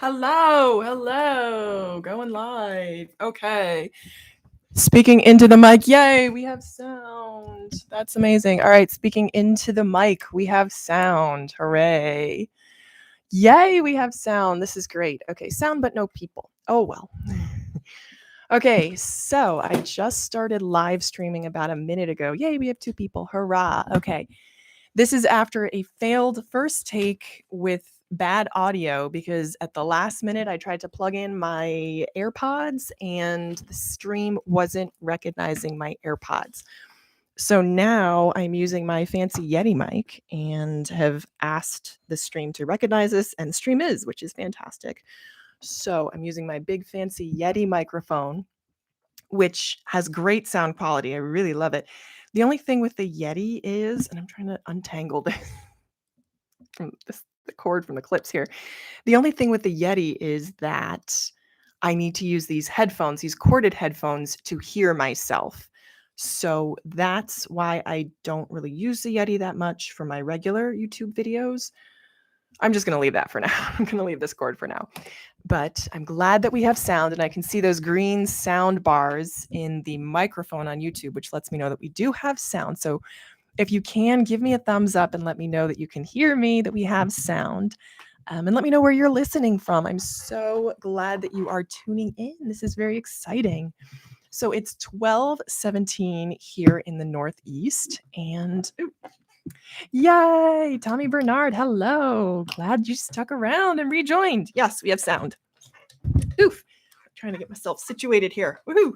Hello. Going live. Okay. Speaking into the mic. Yay, we have sound. That's amazing. All right, speaking into the mic. We have sound. Hooray. Yay, we have sound. This is great. Okay, sound but no people. Oh well. Okay, so I just started live streaming about a minute ago. Yay, we have 2 people. Hurrah. Okay. This is after a failed first take with bad audio because at the last minute I tried to plug in my AirPods and the stream wasn't recognizing my AirPods. So now I'm using my fancy Yeti mic and have asked the stream to recognize this, and the stream is, which is fantastic. So I'm using my big fancy Yeti microphone, which has great sound quality. I really love it. The only thing with the Yeti is, and I'm trying to untangle this from the cord from the clips here. The only thing with the Yeti is that I need to use these headphones, these corded headphones, to hear myself. So that's why I don't really use the Yeti that much for my regular YouTube videos. I'm just going to leave that for now. I'm going to leave this cord for now. But I'm glad that we have sound, and I can see those green sound bars in the microphone on YouTube, which lets me know that we do have sound. So if you can, give me a thumbs up and let me know that you can hear me, that we have sound. And let me know where you're listening from. I'm so glad that you are tuning in. This is very exciting. So it's 12:17 here in the Northeast, and yay, Tommy Bernard, hello. Glad you stuck around and rejoined. Yes, we have sound. Oof. I'm trying to get myself situated here. Woohoo.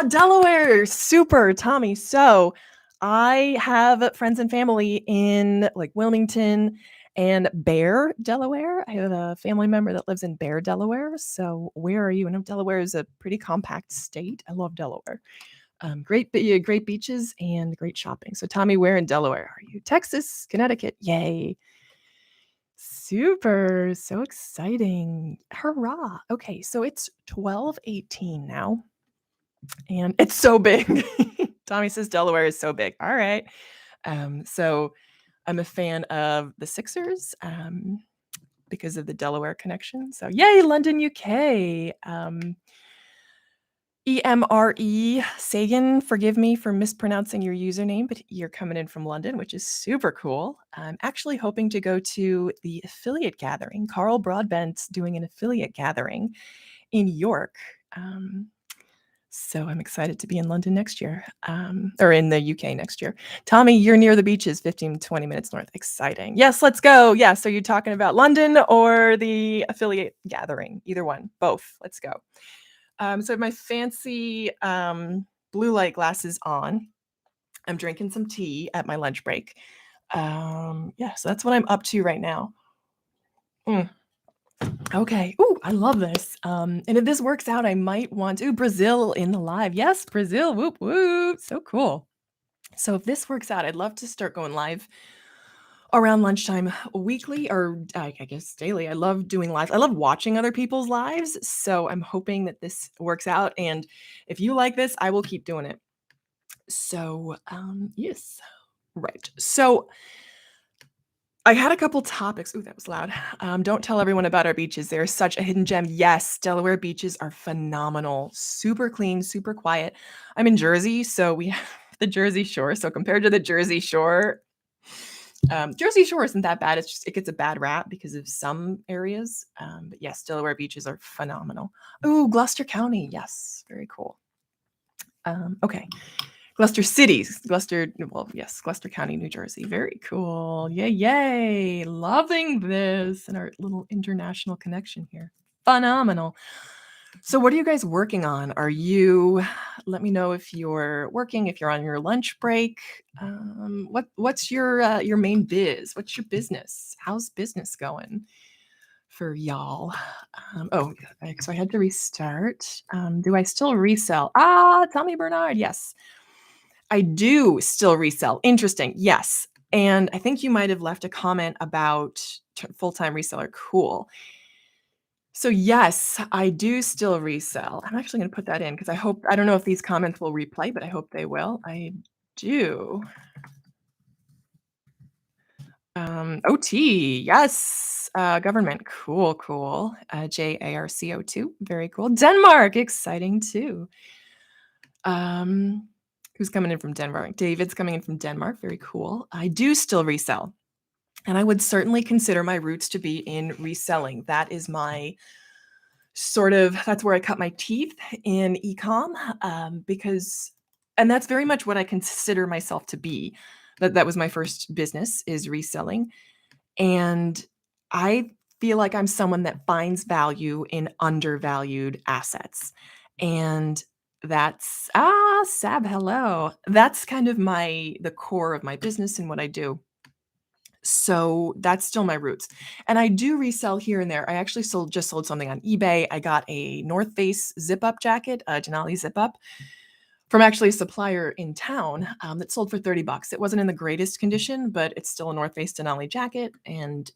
Delaware. Super, Tommy. So I have friends and family in like Wilmington and Bear, Delaware. I have a family member that lives in Bear, Delaware. So where are you? I know Delaware is a pretty compact state. I love Delaware. Great beaches and great shopping. So Tommy, where in Delaware are you? Texas, Connecticut. Yay. Super. So exciting. Hurrah. Okay, so it's 12:18 now. And it's so big. Tommy says Delaware is so big. All right. So I'm a fan of the Sixers because of the Delaware connection. So yay, London, UK. EMRE Sagan, forgive me for mispronouncing your username, but you're coming in from London, which is super cool. I'm actually hoping to go to the affiliate gathering. Carl Broadbent's doing an affiliate gathering in York. So I'm excited to be in London next year, or in the UK next year. Tommy, you're near the beaches, 15 to 20 minutes north. Exciting. Yes, let's go. Yes, are you talking about London or the affiliate gathering? Either one, both. Let's go. So I have my fancy blue light glasses on. I'm drinking some tea at my lunch break. Yeah, so that's what I'm up to right now. Okay. Ooh, I love this. And if this works out, I might want Brazil in the live. Yes, Brazil. Whoop whoop. So cool. So if this works out, I'd love to start going live around lunchtime weekly, or I guess daily. I love doing live. I love watching other people's lives. So I'm hoping that this works out. And if you like this, I will keep doing it. So yes. Right. So I had a couple topics. Ooh, that was loud. Don't tell everyone about our beaches. They're such a hidden gem. Yes, Delaware beaches are phenomenal. Super clean, super quiet. I'm in Jersey, so we have the Jersey Shore. So compared to the Jersey Shore isn't that bad. It's just it gets a bad rap because of some areas. But yes, Delaware beaches are phenomenal. Ooh, Gloucester County. Yes, very cool. Okay. Gloucester County, New Jersey. Very cool. Yay. Loving this and our little international connection here. Phenomenal. So what are you guys working on? Let me know if you're working, if you're on your lunch break. What's your main biz? What's your business? How's business going for y'all? So I had to restart. Do I still resell? Tommy Bernard. Yes. I do still resell. Interesting. Yes. And I think you might have left a comment about full-time reseller. Cool. So yes, I do still resell. I'm actually going to put that in because I don't know if these comments will replay, but I hope they will. I do. OT. Yes. government. Cool, cool. JARCO2. Very cool. Denmark. Exciting too. Who's coming in from Denmark? David's coming in from Denmark. Very cool. I do still resell. And I would certainly consider my roots to be in reselling. That is my that's where I cut my teeth in ecom, because, and that's very much what I consider myself to be. That was my first business, is reselling. And I feel like I'm someone that finds value in undervalued assets. And that's, Sab, hello. That's kind of the core of my business and what I do. So that's still my roots. And I do resell here and there. I actually just sold something on eBay. I got a North Face zip up jacket, a Denali zip up, from actually a supplier in town, that sold for $30. It wasn't in the greatest condition, but it's still a North Face Denali jacket, and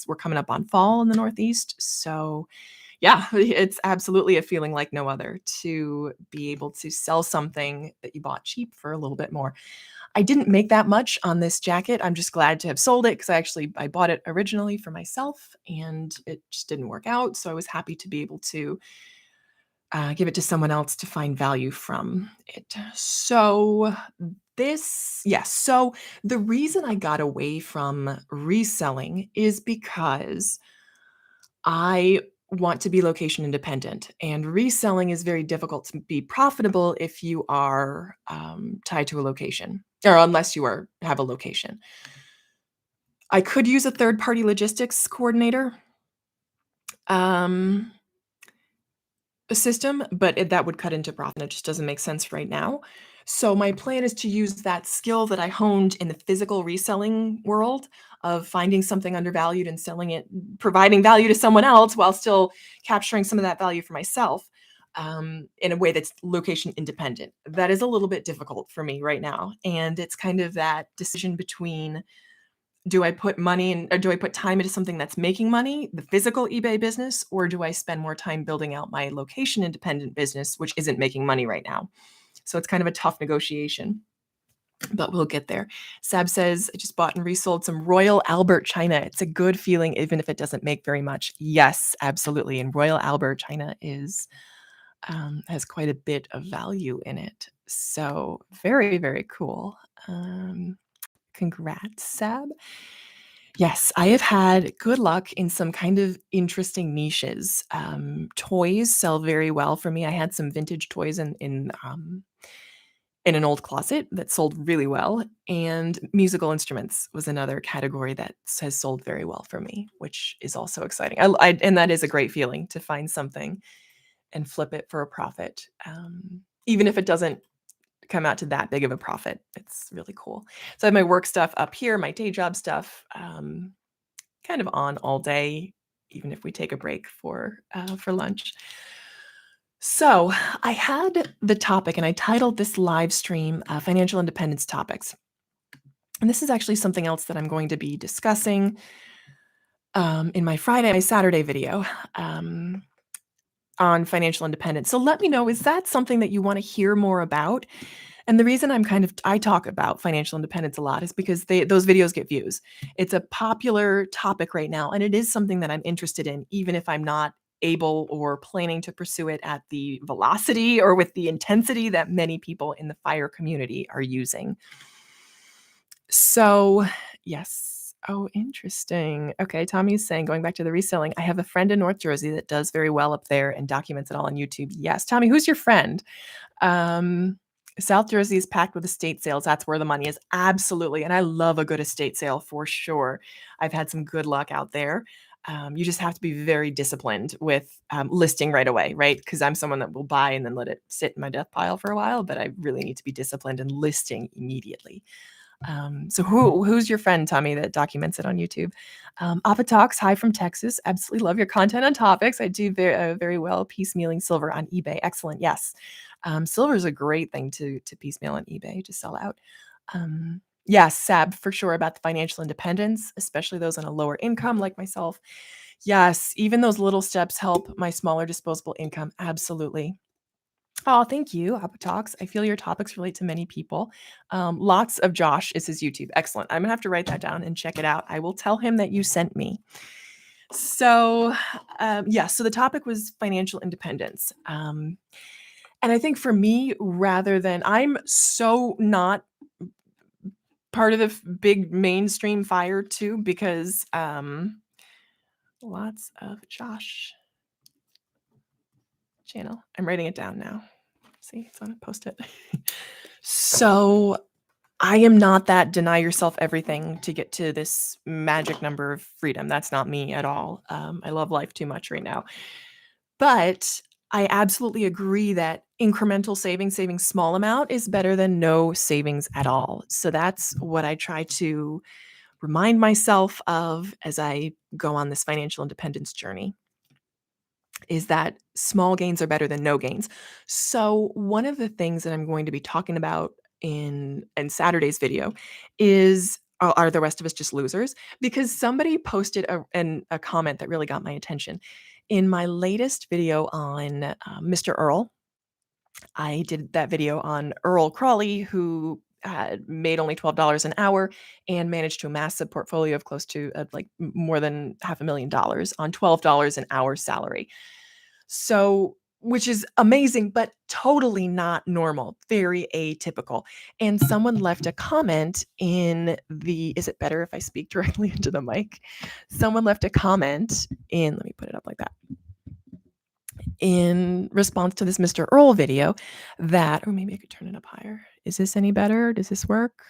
we're coming up on fall in the Northeast. So yeah, it's absolutely a feeling like no other to be able to sell something that you bought cheap for a little bit more. I didn't make that much on this jacket. I'm just glad to have sold it, because I bought it originally for myself and it just didn't work out. So I was happy to be able to give it to someone else to find value from it. So so the reason I got away from reselling is because I want to be location independent, and reselling is very difficult to be profitable if you are tied to a location, or unless you have a location. I could use a third-party logistics coordinator system, but that would cut into profit. It just doesn't make sense right now. So my plan is to use that skill that I honed in the physical reselling world of finding something undervalued and selling it, providing value to someone else while still capturing some of that value for myself, in a way that's location independent. That is a little bit difficult for me right now. And it's kind of that decision between, do I put money in, or do I put time into something that's making money, the physical eBay business, or do I spend more time building out my location independent business, which isn't making money right now? So it's kind of a tough negotiation, but we'll get there. Sab says, I just bought and resold some Royal Albert China. It's a good feeling, even if it doesn't make very much. Yes, absolutely. And Royal Albert China has quite a bit of value in it. So very, very cool. Congrats, Sab. Yes, I have had good luck in some kind of interesting niches. Toys sell very well for me. I had some vintage toys in an old closet that sold really well, and musical instruments was another category that has sold very well for me, which is also exciting. And that is a great feeling to find something and flip it for a profit, even if it doesn't come out to that big of a profit. It's really cool. So I have my work stuff up here, my day job stuff, kind of on all day, even if we take a break for lunch. So I had the topic, and I titled this live stream Financial Independence Topics. And this is actually something else that I'm going to be discussing in my Saturday video on financial independence. So let me know, is that something that you want to hear more about? And the reason I talk about financial independence a lot is because those videos get views. It's a popular topic right now, and it is something that I'm interested in, even if I'm not able or planning to pursue it at the velocity or with the intensity that many people in the FIRE community are using. So, yes. Oh, interesting. Okay, Tommy's saying, going back to the reselling, I have a friend in North Jersey that does very well up there and documents it all on YouTube. Yes, Tommy, who's your friend? South Jersey is packed with estate sales. That's where the money is. Absolutely. And I love a good estate sale for sure. I've had some good luck out there. You just have to be very disciplined with listing right away, right? Because I'm someone that will buy and then let it sit in my death pile for a while, but I really need to be disciplined and listing immediately. So who's your friend, Tommy, that documents it on YouTube? Appa Talks, hi from Texas. Absolutely love your content on topics. I do very well piecemealing silver on eBay. Excellent. Yes. Silver is a great thing to piecemeal on eBay to sell out. Yes, Sab, for sure, about the financial independence, especially those on a lower income like myself. Yes, even those little steps help my smaller disposable income. Absolutely. Oh, thank you, Appa Talks. I feel your topics relate to many people. Lots of Josh is his YouTube. Excellent. I'm gonna have to write that down and check it out. I will tell him that you sent me. So, yeah, so the topic was financial independence. And I think for me, rather than I'm so not part of the big mainstream fire too, because lots of Josh channel. I'm writing it down now. See, it's on a post it. So I am not that deny yourself everything to get to this magic number of freedom. That's not me at all. I love life too much right now. But I absolutely agree that incremental saving small amount is better than no savings at all. So that's what I try to remind myself of as I go on this financial independence journey, is that small gains are better than no gains. So one of the things that I'm going to be talking about in Saturday's video is are the rest of us just losers? Because somebody posted a comment that really got my attention. In my latest video on Mr. Earl, I did that video on Earl Crawley, who had made only $12 an hour and managed to amass a portfolio of close to like more than $500,000 on $12 an hour salary. So, which is amazing, but totally not normal, very atypical. And someone left a comment in the, is it better if I speak directly into the mic? Someone left a comment in, let me put it up like that, in response to this Mr. Earl video that, or maybe I could turn it up higher. Is this any better? Does this work?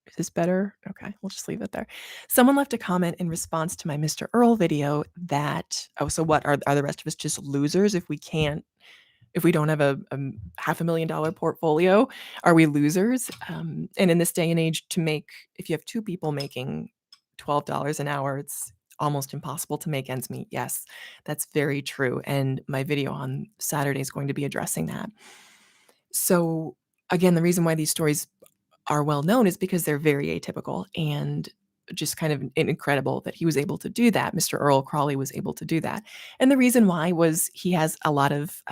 Is this better? Okay, we'll just leave it there. Someone left a comment in response to my Mr. Earl video that, oh, so what are the rest of us just losers if we don't have a $500,000 portfolio? Are we losers? And in this day and age, if you have two people making $12 an hour, it's almost impossible to make ends meet. Yes, that's very true. And my video on Saturday is going to be addressing that. So again, the reason why these stories are well known is because they're very atypical and just kind of incredible that he was able to do that. Mr. Earl Crawley was able to do that. And the reason why was he has a lot of,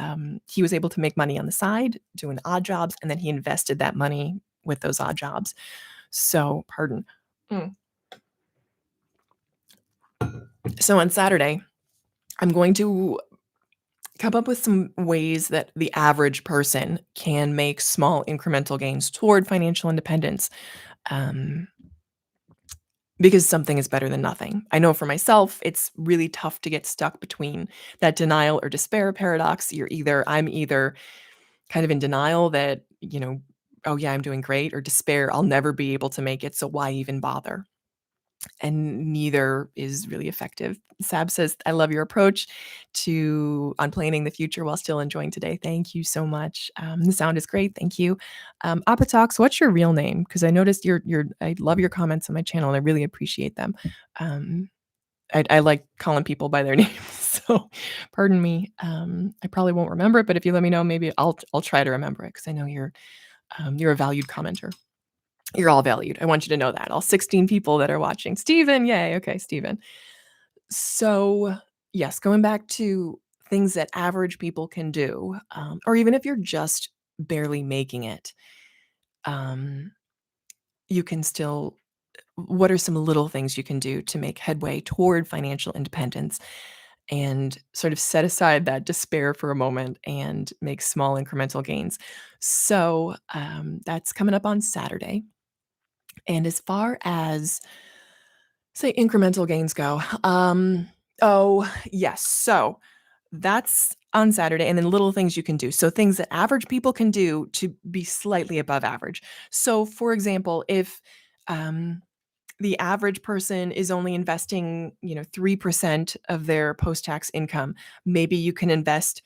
he was able to make money on the side doing odd jobs, and then he invested that money with those odd jobs. So, pardon. Mm. So on Saturday, I'm going to come up with some ways that the average person can make small incremental gains toward financial independence. Um, because something is better than nothing. I know for myself, it's really tough to get stuck between that denial or despair paradox. I'm either kind of in denial that, oh yeah, I'm doing great, or despair, I'll never be able to make it, so why even bother? And neither is really effective. Sab says, I love your approach on planning the future while still enjoying today. Thank you so much. The sound is great. Thank you. Apatox, what's your real name? Because I noticed I love your comments on my channel and I really appreciate them. I like calling people by their names. So pardon me. I probably won't remember it, but if you let me know, maybe I'll try to remember it, because I know you're a valued commenter. You're all valued. I want you to know that. All 16 people that are watching. Steven, yay. Okay, Steven. So, yes, going back to things that average people can do, or even if you're just barely making it, um, you can still, what are some little things you can do to make headway toward financial independence and sort of set aside that despair for a moment and make small incremental gains? So, that's coming up on Saturday. And as far as, say, incremental gains go, oh, yes. So that's on Saturday, and then little things you can do. So things that average people can do to be slightly above average. So, for example, if um, the average person is only investing, 3% of their post-tax income, maybe you can invest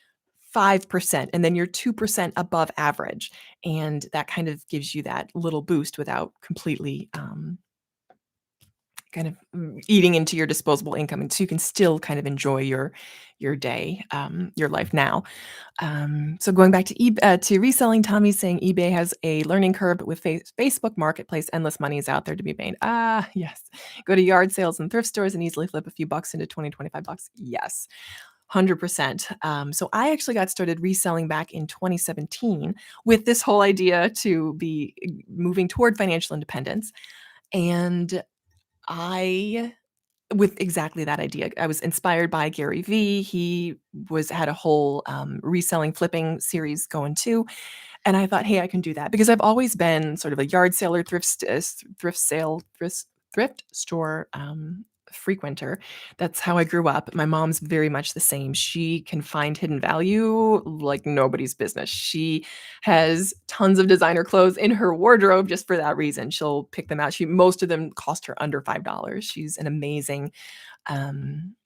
5%, and then you're 2% above average. And that kind of gives you that little boost without completely kind of eating into your disposable income, and so you can still kind of enjoy your day, your life now. So going back to reselling, Tommy's saying eBay has a learning curve, but with Facebook Marketplace, endless money is out there to be made. Ah, yes. Go to yard sales and thrift stores and easily flip a few bucks into 20, $25. Yes. 100%. So I actually got started reselling back in 2017 with this whole idea to be moving toward financial independence. And I with exactly that idea. I was inspired by Gary Vee. He had a whole reselling, flipping series going too, and I thought, hey, I can do that because I've always been sort of a yard sale or thrift store frequenter. That's how I grew up. My mom's very much the same. She can find hidden value like nobody's business. She has tons of designer clothes in her wardrobe just for that reason. She'll pick them out. Most of them cost her under $5. She's an amazing um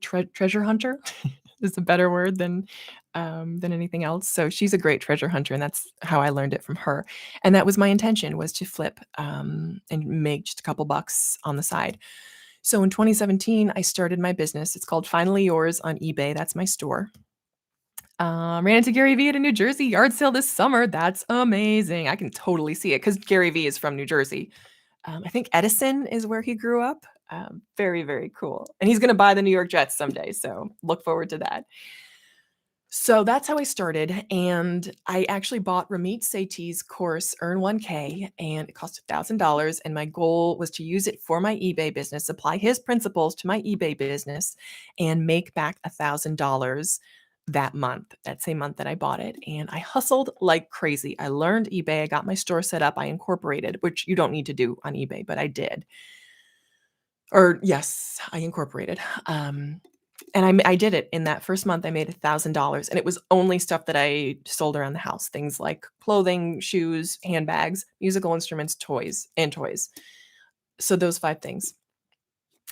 treasure hunter is a better word than anything else. So she's a great treasure hunter, and that's how I learned it from her. And that was my intention, was to flip and make just a couple bucks on the side. So in 2017, I started my business. It's called Finally Yours on eBay. That's my store. Ran into Gary Vee at a New Jersey yard sale this summer. That's amazing. I can totally see it because Gary Vee is from New Jersey. I think Edison is where he grew up. Very, very cool. And he's going to buy the New York Jets someday. So look forward to that. So that's how I started. And I actually bought Ramit Sethi's course, Earn 1K, and it cost $1,000. And my goal was to use it for my eBay business, apply his principles to my eBay business, and make back $1,000 that month, that same month that I bought it. And I hustled like crazy. I learned eBay. I got my store set up. I incorporated, which you don't need to do on eBay, but I did. Or yes, I incorporated. And I did it in that first month. I made $1,000, and it was only stuff that I sold around the house, things like clothing, shoes, handbags, musical instruments, toys. So those 5 things.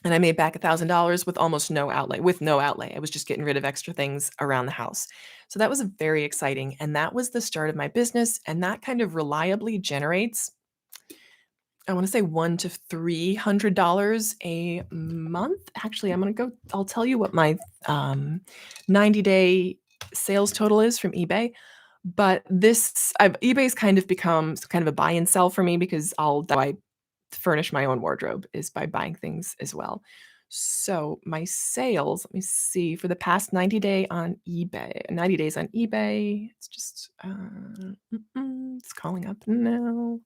And I made back $1,000 with almost no outlay. With no outlay, I was just getting rid of extra things around the house. So that was very exciting, and that was the start of my business. And that kind of reliably generates, I want to say $100 to $300 a month. Actually, I'll tell you what my 90-day sales total is from eBay. But eBay's kind of become kind of a buy and sell for me because I furnish my own wardrobe is by buying things as well. So my sales, let me see, for the past 90 days on eBay, it's just, it's calling up now.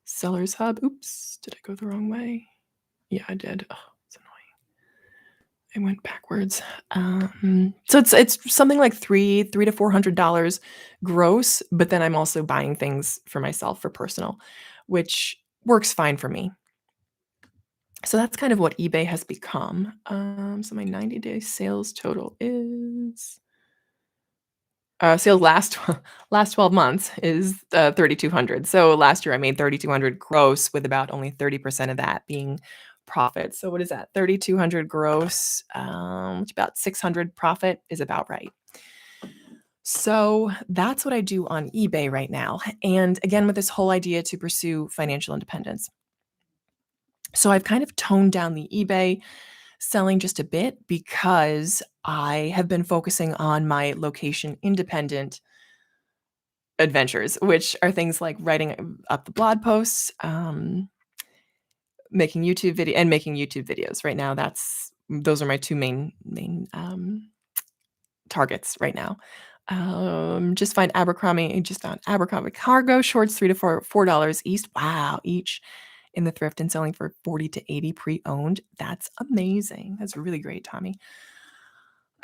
Sellers Hub. Oops, did I go the wrong way? Yeah, I did. Oh, it's annoying. I went backwards. So it's something like $300 to $400 gross, but then I'm also buying things for myself for personal, which works fine for me. So that's kind of what eBay has become. So my 90-day sales total is sales last 12 months is 3,200. So last year I made 3,200 gross with about only 30% of that being profit. So what is that? 3,200 gross, which about 600 profit is about right. So that's what I do on eBay right now. And again, with this whole idea to pursue financial independence. So I've kind of toned down the eBay selling just a bit because I have been focusing on my location independent adventures, which are things like writing up the blog posts, making YouTube videos. Right now, those are my 2 main targets right now. Just found Abercrombie cargo shorts, $3 to $4 each in the thrift, and selling for 40 to 80 pre-owned. That's amazing. That's really great, Tommy.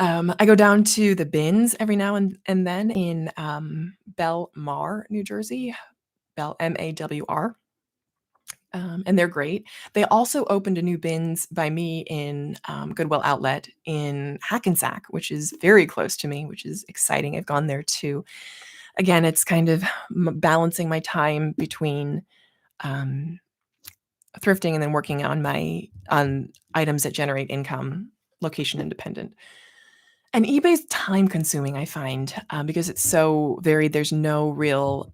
I go down to the bins every now and then in Belmar, New Jersey, MAWR. And they're great. They also opened a new bins by me in Goodwill Outlet in Hackensack, which is very close to me, which is exciting. I've gone there too. Again, it's kind of balancing my time between thrifting and then working on items that generate income, location independent. And eBay's time consuming, I find, because it's so varied. There's no real,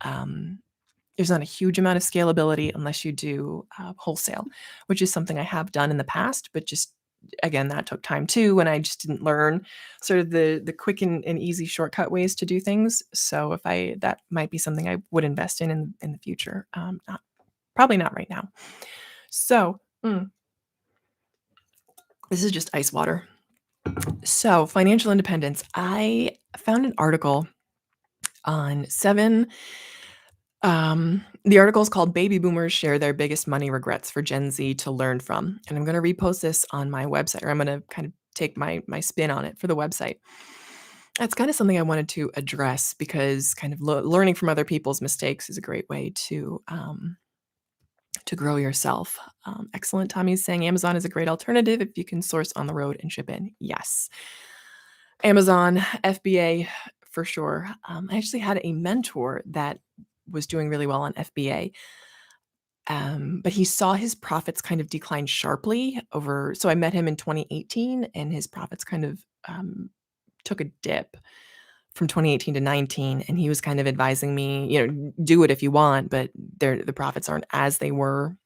there's not a huge amount of scalability unless you do wholesale, which is something I have done in the past, but just, again, that took time too. And I just didn't learn sort of the quick and easy shortcut ways to do things. So that might be something I would invest in the future. Probably not right now. So this is just ice water. So financial independence. I found an article on 7 The article is called Baby Boomers Share Their Biggest Money Regrets for Gen Z to Learn From. And I'm going to repost this on my website, or I'm going to kind of take my spin on it for the website. That's kind of something I wanted to address because kind of learning from other people's mistakes is a great way to grow yourself. Excellent. Tommy's saying Amazon is a great alternative if you can source on the road and ship in. Yes. Amazon, FBA for sure. I actually had a mentor that was doing really well on FBA. But he saw his profits kind of decline sharply over. So I met him in 2018 and his profits kind of took a dip from 2018 to 19. And he was kind of advising me, do it if you want, but the profits aren't as they were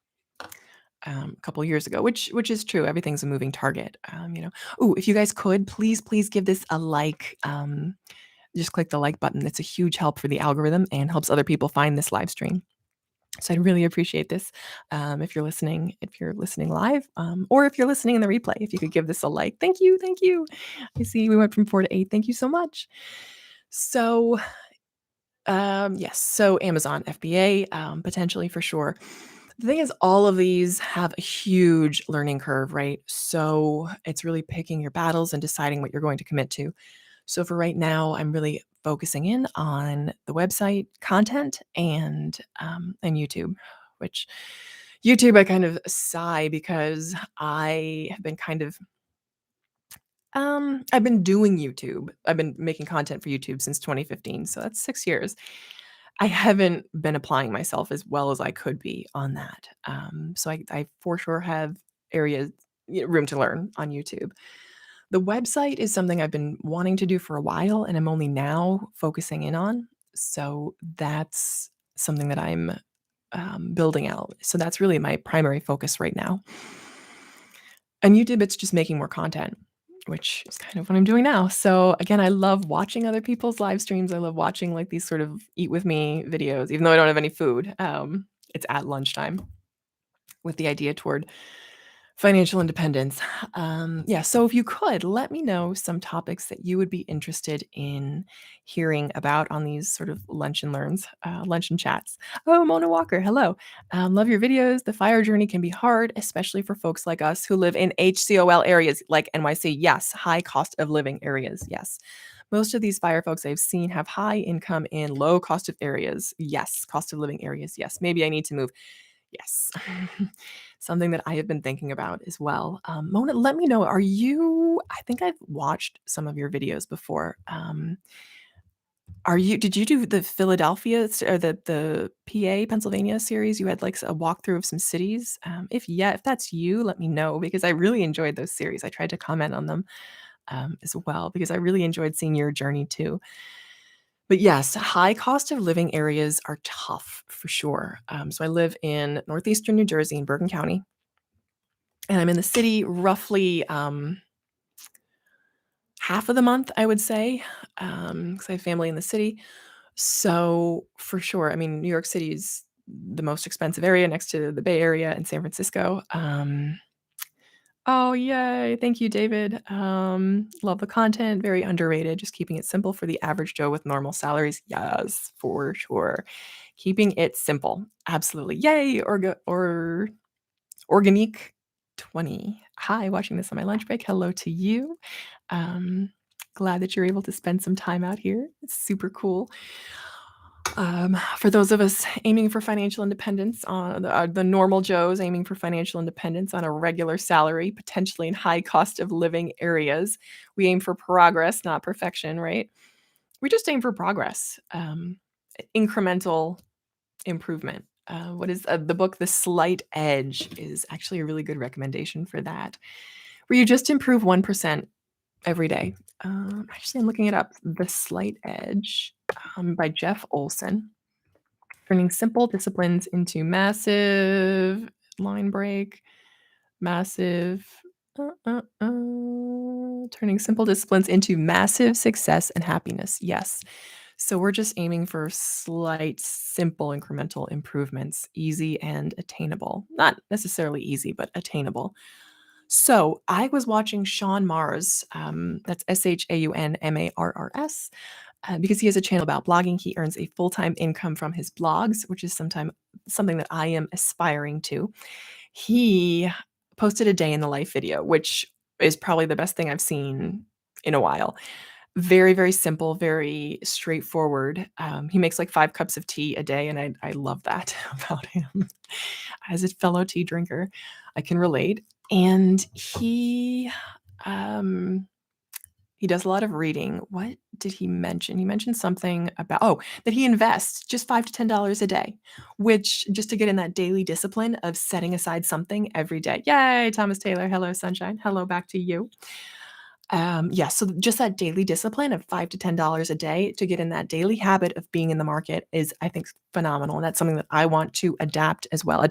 a couple years ago, which is true. Everything's a moving target. Oh, if you guys could please give this a like. Just click the like button. It's a huge help for the algorithm and helps other people find this live stream. So I'd really appreciate this if you're listening live, or if you're listening in the replay, if you could give this a like. Thank you. I see we went from 4 to 8. Thank you so much. So yes, so Amazon, FBA, potentially for sure. The thing is, all of these have a huge learning curve, right? So it's really picking your battles and deciding what you're going to commit to. So for right now, I'm really focusing in on the website content and YouTube, which YouTube I kind of sigh because I have been kind of I've been doing YouTube. I've been making content for YouTube since 2015, so that's 6 years. I haven't been applying myself as well as I could be on that. So I for sure have areas room to learn on YouTube. The website is something I've been wanting to do for a while, and I'm only now focusing in on. So that's something that I'm building out. So that's really my primary focus right now. And YouTube, it's just making more content, which is kind of what I'm doing now. So again, I love watching other people's live streams. I love watching like these sort of eat with me videos, even though I don't have any food. It's at lunchtime with the idea toward financial independence. Yeah, so if you could let me know some topics that you would be interested in hearing about on these sort of lunch and learns, lunch and chats. Oh, Mona Walker, hello. Love your videos. The fire journey can be hard, especially for folks like us who live in HCOL areas like NYC. Yes, high cost of living areas. Yes. Most of these fire folks I've seen have high income in low cost of areas. Yes, cost of living areas. Yes, maybe I need to move. Yes. Something that I have been thinking about as well. Mona, let me know, I think I've watched some of your videos before. Did you do the Philadelphia or the PA, Pennsylvania series? You had like a walkthrough of some cities. If that's you, let me know because I really enjoyed those series. I tried to comment on them as well because I really enjoyed seeing your journey too. But yes, high cost of living areas are tough for sure. So I live in northeastern New Jersey in Bergen County, and I'm in the city roughly half of the month, I would say, because I have family in the city. So for sure, I mean, New York City is the most expensive area next to the Bay Area and San Francisco. Oh, yay. Thank you, David. Love the content. Very underrated. Just keeping it simple for the average Joe with normal salaries. Yes, for sure. Keeping it simple. Absolutely. Yay. Or Organique 20. Hi, watching this on my lunch break. Hello to you. Glad that you're able to spend some time out here. It's super cool. For those of us aiming for financial independence, the normal Joes aiming for financial independence on a regular salary, potentially in high cost of living areas, we aim for progress, not perfection, right? We just aim for progress, incremental improvement. What is the book? The Slight Edge is actually a really good recommendation for that, where you just improve 1% every day. Actually, I'm looking it up. The Slight Edge by Jeff Olson. Turning simple disciplines into massive line break, massive. Turning simple disciplines into massive success and happiness. Yes. So we're just aiming for slight, simple, incremental improvements, easy and attainable. Not necessarily easy, but attainable. So I was watching Sean Mars, that's ShaunMarrs, because he has a channel about blogging. He earns a full-time income from his blogs, which is something that I am aspiring to. He posted a day in the life video, which is probably the best thing I've seen in a while. Very, very simple, very straightforward. He makes like 5 cups of tea a day, and I love that about him. As a fellow tea drinker, I can relate. And um, he does a lot of reading. What did he mention? He mentioned something about that he invests just $5 to $10 a day, which just to get in that daily discipline of setting aside something every day. Yay, Thomas Taylor. Hello, sunshine. Hello, back to you. Yeah, so just that daily discipline of $5 to $10 a day to get in that daily habit of being in the market is, I think, phenomenal. And that's something that I want to adopt as well.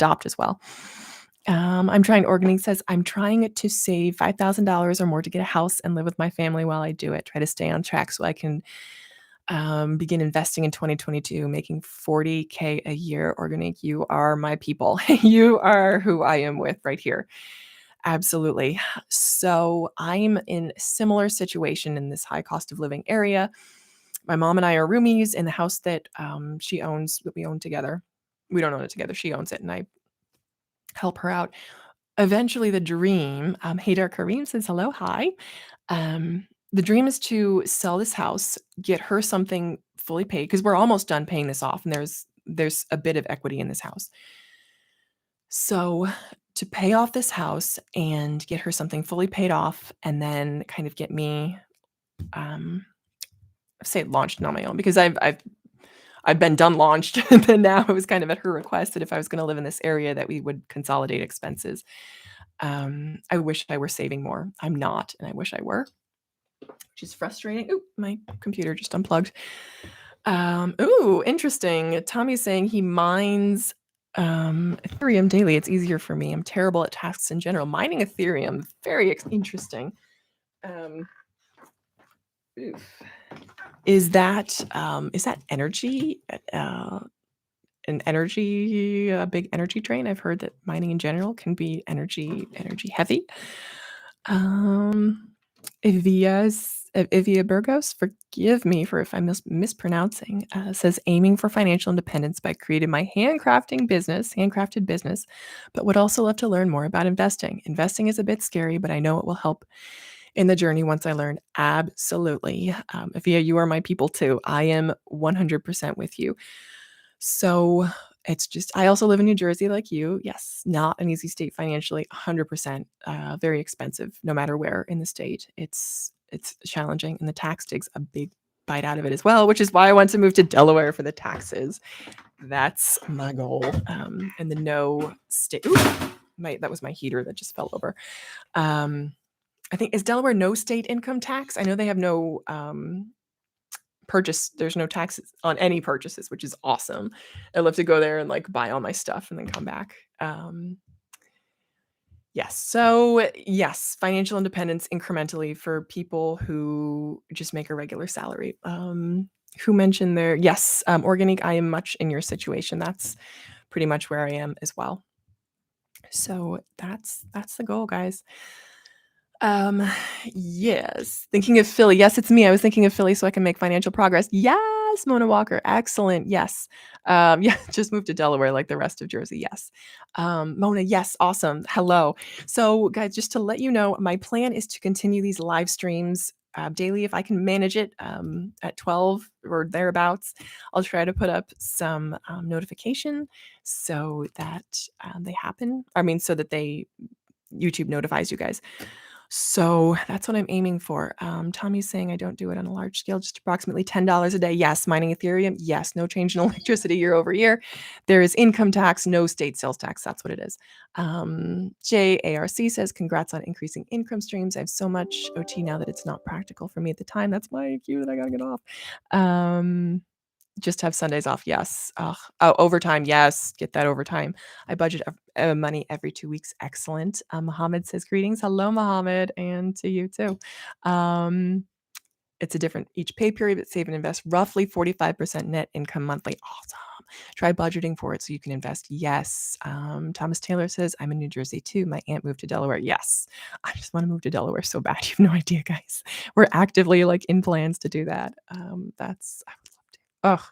I'm trying, Organic says, I'm trying to save $5,000 or more to get a house and live with my family while I do it. Try to stay on track so I can begin investing in 2022, making 40K a year. Organic, you are my people. You are who I am with right here. Absolutely. So I'm in a similar situation in this high cost of living area. My mom and I are roomies in the house that she owns, that we own together. We don't own it together. She owns it, and I help her out. Eventually, the dream, Haydar Kareem says hello, hi. The dream is to sell this house, get her something fully paid, because we're almost done paying this off, and there's a bit of equity in this house. So to pay off this house and get her something fully paid off, and then kind of get me, say launched on my own, because I've been done launched, and then now it was kind of at her request that if I was going to live in this area, that we would consolidate expenses. I wish I were saving more. I'm not, and I wish I were, which is frustrating. Ooh, my computer just unplugged. Ooh, interesting. Tommy's saying he mines Ethereum daily. It's easier for me. I'm terrible at tasks in general. Mining Ethereum, very interesting. Is that energy? A big energy drain? I've heard that mining in general can be energy heavy. Ivia Burgos, forgive me for if I'm mispronouncing, says aiming for financial independence by creating my handcrafted business, but would also love to learn more about investing. Investing is a bit scary, but I know it will help in the journey once I learn. Absolutely. Ivia, you are my people too. I am 100% with you. So it's just, I also live in New Jersey like you. Yes, not an easy state financially, 100%, very expensive no matter where in the state. It's challenging, and the tax takes a big bite out of it as well, which is why I want to move to Delaware for the taxes. That's my goal. And the no state, that was my heater that just fell over. I think, is Delaware no state income tax? I know they have no there's no taxes on any purchases, which is awesome. I love to go there and like buy all my stuff and then come back. Yes. So yes, financial independence incrementally for people who just make a regular salary. Who mentioned there? Yes, Organic, I am much in your situation. That's pretty much where I am as well. So that's the goal, guys. Yes. Thinking of Philly. Yes, it's me. I was thinking of Philly so I can make financial progress. Yes, Mona Walker. Excellent. Yes. Yeah, just moved to Delaware like the rest of Jersey. Yes. Mona, yes, awesome. Hello. So, guys, just to let you know, my plan is to continue these live streams daily if I can manage it at 12 or thereabouts. I'll try to put up some notification so that they happen. So that YouTube notifies you guys. So that's what I'm aiming for. Tommy's saying I don't do it on a large scale, just approximately $10 a day. Yes. Mining Ethereum. Yes. No change in electricity year over year. There is income tax, no state sales tax. That's what it is. JARC says, congrats on increasing income streams. I have so much OT now that it's not practical for me at the time. That's my cue that I got to get off. Just have Sundays off. Yes. Oh, overtime. Yes. Get that overtime. I budget money every 2 weeks. Excellent. Mohammed says greetings. Hello, Mohammed. And to you too. It's a different each pay period, but save and invest roughly 45% net income monthly. Awesome. Try budgeting for it so you can invest. Yes. Thomas Taylor says, I'm in New Jersey too. My aunt moved to Delaware. Yes. I just want to move to Delaware so bad. You have no idea, guys. We're actively like in plans to do that. I would love to. Oh,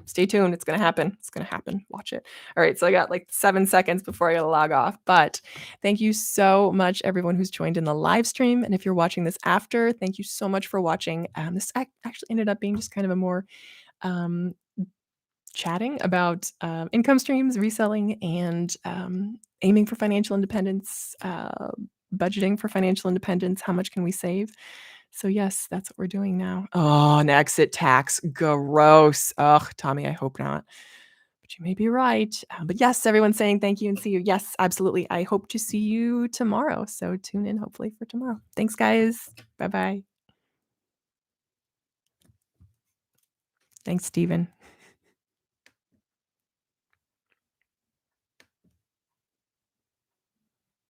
stay tuned. It's going to happen. It's going to happen. Watch it. All right. So I got like 7 seconds before I got to log off. But thank you so much, everyone who's joined in the live stream. And if you're watching this after, thank you so much for watching. This actually ended up being just kind of a more um, chatting about income streams, reselling, and aiming for financial independence, budgeting for financial independence. How much can we save? So yes, that's what we're doing now. Oh, an exit tax. Gross. Ugh, Tommy, I hope not. But you may be right. But yes, everyone's saying thank you and see you. Yes, absolutely. I hope to see you tomorrow. So tune in hopefully for tomorrow. Thanks, guys. Bye-bye. Thanks, Stephen.